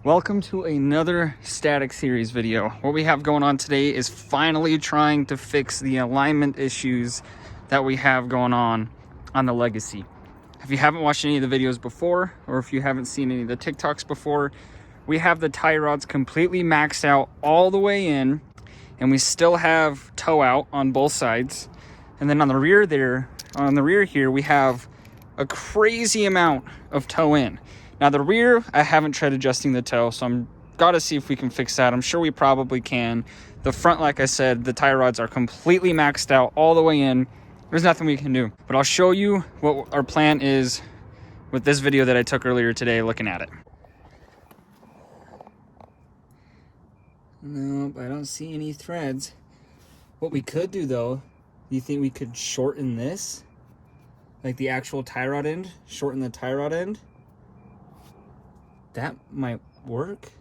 Welcome to another static series video. What we have going on today is finally trying to fix the alignment issues that we have going on the Legacy. If you haven't watched any of the videos before, or if you haven't seen any of the TikToks before, we have the tie rods completely maxed out all the way in, and we still have toe out on both sides. And then on the rear there, on the rear here, we have a crazy amount of toe in. Now the rear, I haven't tried adjusting the toe, so I'm gotta see if we can fix that. I'm sure we probably can. The front, like I said, the tie rods are completely maxed out all the way in. There's nothing we can do. But I'll show you what our plan is with this video that I took earlier today looking at it. Nope, I don't see any threads. What we could do though, do you think we could shorten this? Like the actual tie rod end? Shorten the tie rod end? That might work.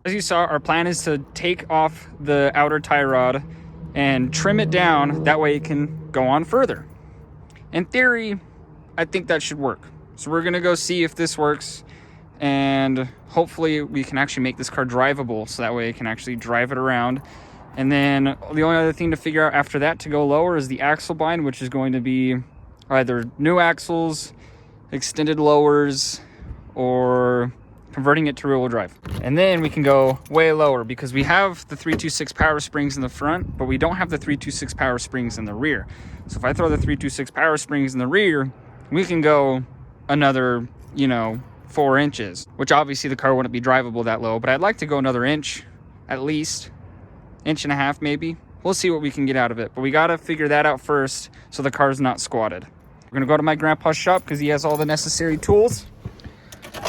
As you saw, our plan is to take off the outer tie rod and trim it down. That way it can go on further. In theory, I think that should work. So we're gonna go see if this works, and hopefully we can actually make this car drivable, so that way I can actually drive it around. And then the only other thing to figure out after that to go lower is the axle bind, which is going to be either new axles, extended lowers, or converting it to rear-wheel drive. And then we can go way lower because we have the 326 power springs in the front, but we don't have the 326 power springs in the rear. So if I throw the 326 power springs in the rear, we can go another, 4 inches, which obviously the car wouldn't be drivable that low, but I'd like to go another inch, at least, 1.5 inches maybe. We'll see what we can get out of it, but we gotta figure that out first so the car's not squatted. We're gonna go to my grandpa's shop because he has all the necessary tools.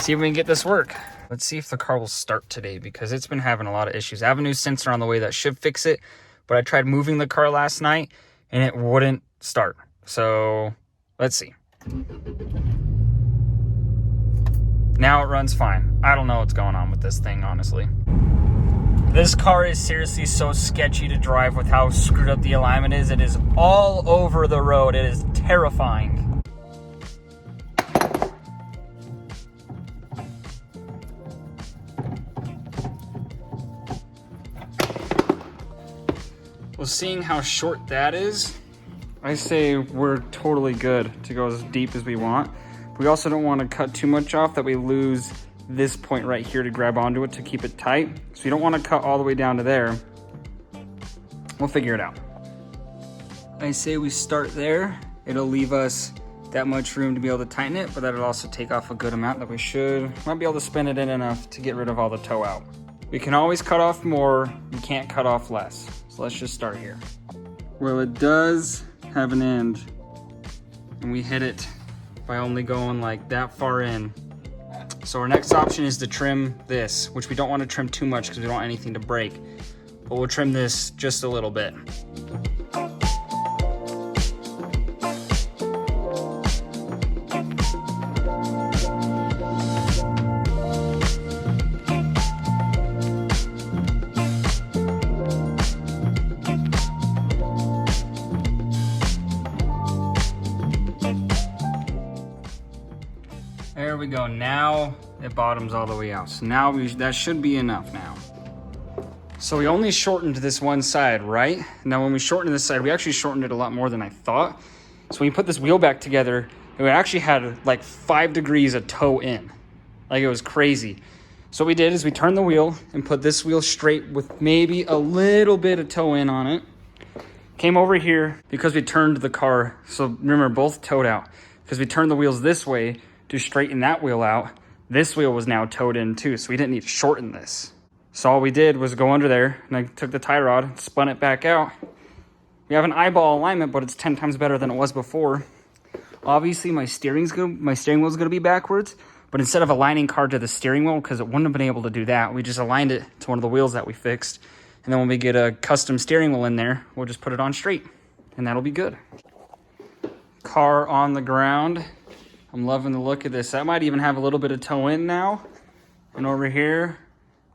See if we can get this work. Let's see if the car will start today because it's been having a lot of issues. I have a new sensor on the way that should fix it, but I tried moving the car last night and it wouldn't start. So let's see. Now it runs fine. I don't know what's going on with this thing, honestly. This car is seriously so sketchy to drive with how screwed up the alignment is. It is all over the road. It is terrifying. Well, seeing how short that is, I say we're totally good to go as deep as we want. We also don't want to cut too much off that we lose this point right here to grab onto it to keep it tight. So you don't want to cut all the way down to there. We'll figure it out. I say we start there. It'll leave us that much room to be able to tighten it, but that'll also take off a good amount that we might be able to spin it in enough to get rid of all the toe out. We can always cut off more, we can't cut off less. So let's just start here. Well, it does have an end, and we hit it by only going like that far in. So our next option is to trim this, which we don't want to trim too much because we don't want anything to break, but we'll trim this just a little bit. There we go. Now it bottoms all the way out. So now that should be enough now. So we only shortened this one side, right? Now when we shortened this side, we actually shortened it a lot more than I thought. So when you put this wheel back together, it actually had like 5 degrees of toe in. Like it was crazy. So what we did is we turned the wheel and put this wheel straight with maybe a little bit of toe in on it. Came over here because we turned the car. So remember, both toed out. Because we turned the wheels this way to straighten that wheel out. This wheel was now towed in too, so we didn't need to shorten this. So all we did was go under there, and I took the tie rod and spun it back out. We have an eyeball alignment, but it's 10 times better than it was before. Obviously, my steering wheel's gonna be backwards, but instead of aligning car to the steering wheel, because it wouldn't have been able to do that, we just aligned it to one of the wheels that we fixed. And then when we get a custom steering wheel in there, we'll just put it on straight, and that'll be good. Car on the ground. I'm loving the look of this. That might even have a little bit of toe in now. And over here,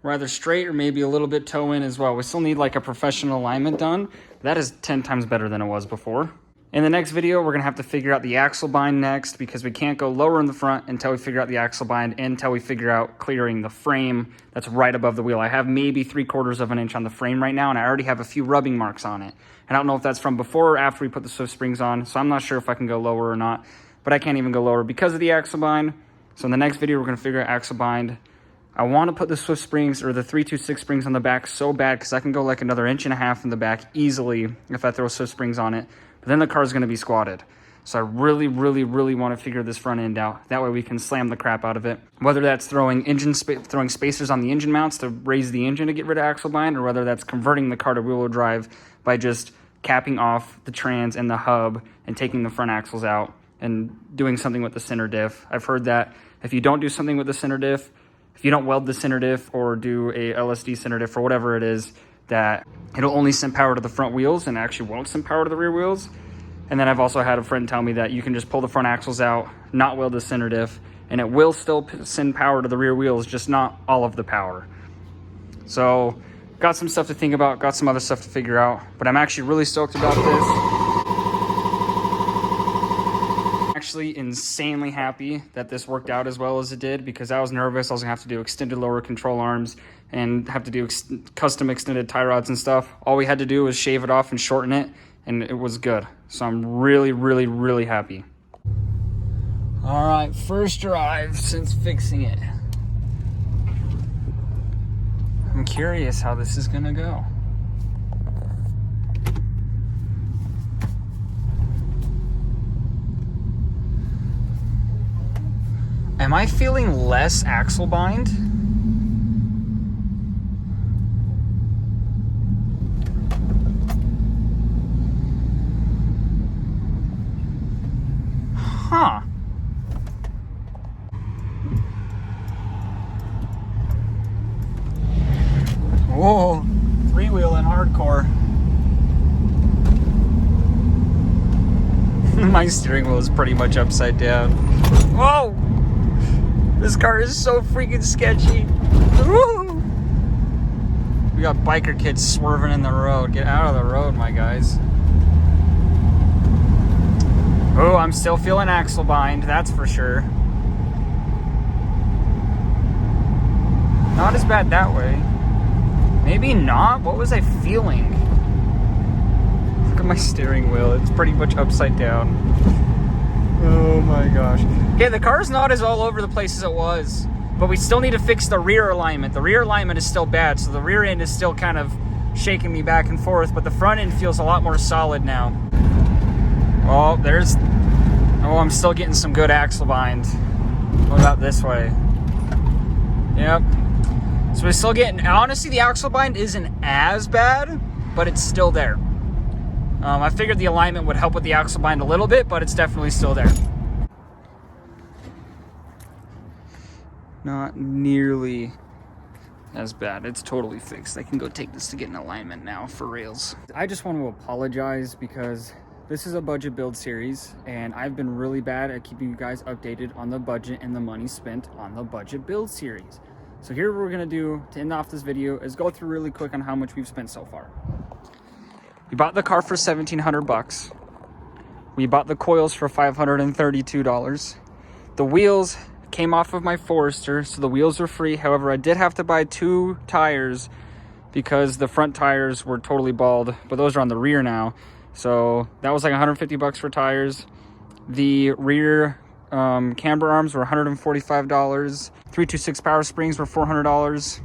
rather straight or maybe a little bit toe in as well. We still need like a professional alignment done. That is 10 times better than it was before. In the next video, we're gonna have to figure out the axle bind next because we can't go lower in the front until we figure out the axle bind and until we figure out clearing the frame that's right above the wheel. I have maybe 3/4 of an inch on the frame right now, and I already have a few rubbing marks on it. And I don't know if that's from before or after we put the Swift springs on, so I'm not sure if I can go lower or not, but I can't even go lower because of the axle bind. So in the next video, we're gonna figure out axle bind. I wanna put the Swift springs or the 326 springs on the back so bad because I can go like another 1.5 inches in the back easily if I throw Swift springs on it. But then the car's gonna be squatted. So I really, really, really wanna figure this front end out. That way we can slam the crap out of it. Whether that's throwing spacers on the engine mounts to raise the engine to get rid of axle bind, or whether that's converting the car to wheel-wheel drive by just capping off the trans and the hub and taking the front axles out and doing something with the center diff. I've heard that if you don't do something with the center diff, if you don't weld the center diff or do a LSD center diff or whatever it is, that it'll only send power to the front wheels and actually won't send power to the rear wheels. And then I've also had a friend tell me that you can just pull the front axles out, not weld the center diff, and it will still send power to the rear wheels, just not all of the power. So got some stuff to think about, got some other stuff to figure out, but I'm actually really stoked about this. Actually insanely happy that this worked out as well as it did because I was nervous I was gonna have to do extended lower control arms and have to do custom extended tie rods and stuff. All we had to do was shave it off and shorten it, and it was good. So I'm really, really, really happy. All right, first drive since fixing it. I'm curious how this is gonna go. Am I feeling less axle bind? Huh. Whoa, three-wheeling hardcore. My steering wheel is pretty much upside down. Whoa! This car is so freaking sketchy. Woo! We got biker kids swerving in the road. Get out of the road, my guys. Oh, I'm still feeling axle bind, that's for sure. Not as bad that way. Maybe not. What was I feeling? Look at my steering wheel. It's pretty much upside down. Oh my gosh. Okay, the car's not as all over the place as it was, but we still need to fix the rear alignment. The rear alignment is still bad, so the rear end is still kind of shaking me back and forth, but the front end feels a lot more solid now. Oh, I'm still getting some good axle bind. What about this way? Yep. So we're still getting, honestly, the axle bind isn't as bad, but it's still there. I figured the alignment would help with the axle bind a little bit, but it's definitely still there. Not nearly as bad. It's totally fixed. I can go take this to get an alignment now for rails. I just want to apologize because this is a budget build series, and I've been really bad at keeping you guys updated on the budget and the money spent on the budget build series. So here what we're gonna do to end off this video is go through really quick on how much we've spent so far. We bought the car for $1,700. We bought the coils for $532. The wheels came off of my Forester, so the wheels were free. However, I did have to buy 2 tires because the front tires were totally bald, but those are on the rear now. So that was like $150 for tires. The rear camber arms were $145. 326 power springs were $400.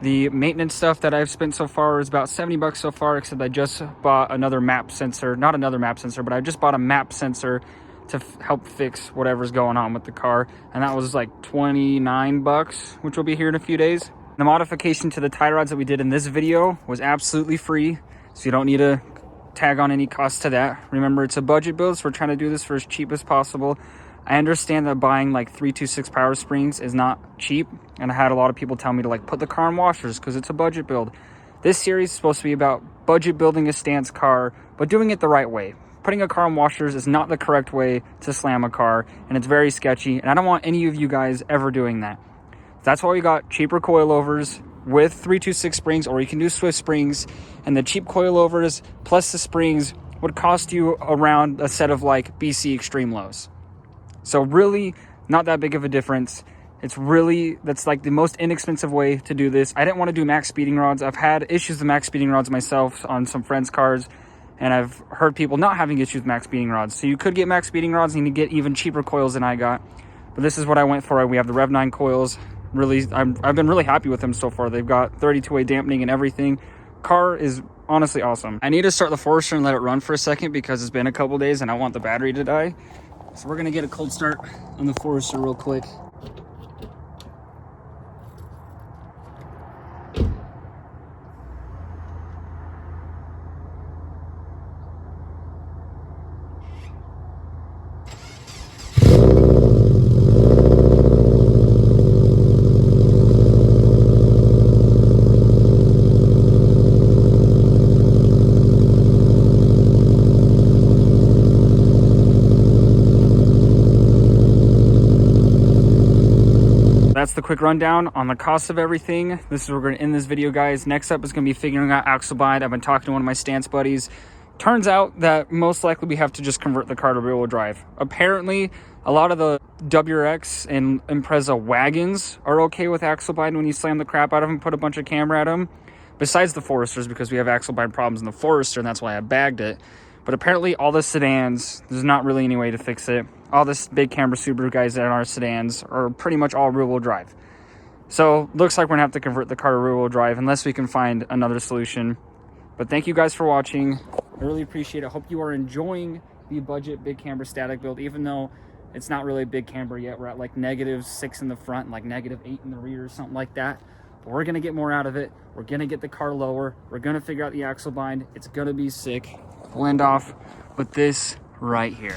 The maintenance stuff that I've spent so far is about $70 so far, except I just bought another map sensor. Not another map sensor, but I just bought a map sensor to help fix whatever's going on with the car. And that was like $29, which will be here in a few days. The modification to the tie rods that we did in this video was absolutely free, so you don't need to tag on any cost to that. Remember, it's a budget build, so we're trying to do this for as cheap as possible. I understand that buying like 326 power springs is not cheap, and I had a lot of people tell me to like put the car on washers because it's a budget build. This series is supposed to be about budget building a stance car, but doing it the right way. Putting a car on washers is not the correct way to slam a car, and it's very sketchy, and I don't want any of you guys ever doing that. That's why we got cheaper coilovers with 326 springs, or you can do Swift springs, and the cheap coilovers plus the springs would cost you around a set of like BC Extreme Lows. So really not that big of a difference. That's like the most inexpensive way to do this. I didn't want to do max speeding rods. I've had issues with max speeding rods myself on some friends' cars, and I've heard people not having issues with max speeding rods. So you could get max speeding rods and you get even cheaper coils than I got. But this is what I went for. We have the Rev 9 coils. Really, I've been really happy with them so far. They've got 32-way dampening and everything. Car is honestly awesome. I need to start the Forester and let it run for a second because it's been a couple days and I want the battery to die. So we're gonna get a cold start on the Forester real quick. That's the quick rundown on the cost of everything. This is where we're going to end this video, guys. Next up is going to be figuring out axle bind. I've been talking to one of my stance buddies. Turns out that most likely we have to just convert the car to rear-wheel drive. Apparently, a lot of the WRX and Impreza wagons are okay with axle bind when you slam the crap out of them, put a bunch of camber at them. Besides the Foresters, because we have axle bind problems in the Forester, and that's why I bagged it. But apparently all the sedans, there's not really any way to fix it. All this big camber Subaru guys that are in our sedans are pretty much all rear-wheel drive. So looks like we're gonna have to convert the car to rear-wheel drive unless we can find another solution. But thank you guys for watching. I really appreciate it. Hope you are enjoying the budget big camber static build, even though it's not really a big camber yet. We're at like -6 in the front and like -8 in the rear or something like that. But we're gonna get more out of it. We're gonna get the car lower. We're gonna figure out the axle bind. It's gonna be sick. We'll end off with this right here.